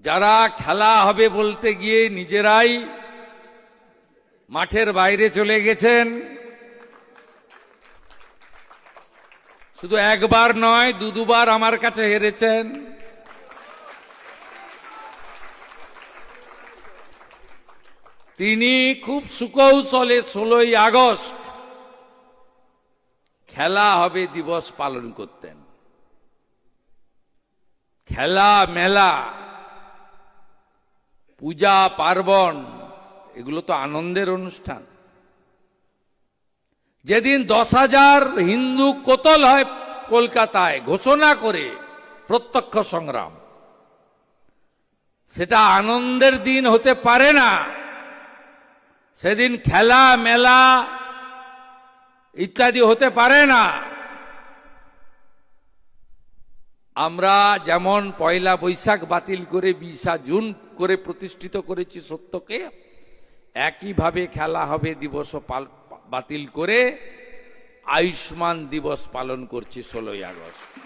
যারা খেলা হবে বলতে গিয়ে নিজেরাই মাঠের বাইরে চলে গেছেন, শুধু একবার নয় দুবার আমার কাছে হেরেছেন। তিনি খুব সুকৌশলে 16ই আগস্ট খেলা হবে দিবস পালন করতেন। খেলা মেলা পূজা পার্বণ এগুলো তো আনন্দের অনুষ্ঠান। যেদিন 10,000 হিন্দু কোতল হয় কলকাতায় ঘোষণা করে প্রত্যক্ষ সংগ্রাম, সেটা আনন্দের দিন হতে পারে না। সেদিন খেলা মেলা ইত্যাদি হতে পারে না। আমরা যেমন পয়লা বৈশাখ বাতিল করে 20 জুন করে প্রতিষ্ঠিত করেছি সত্যকে, একইভাবে খেলা হবে দিবস বাতিল করে আয়ুষ্মান দিবস পালন করছি 16ই আগস্ট।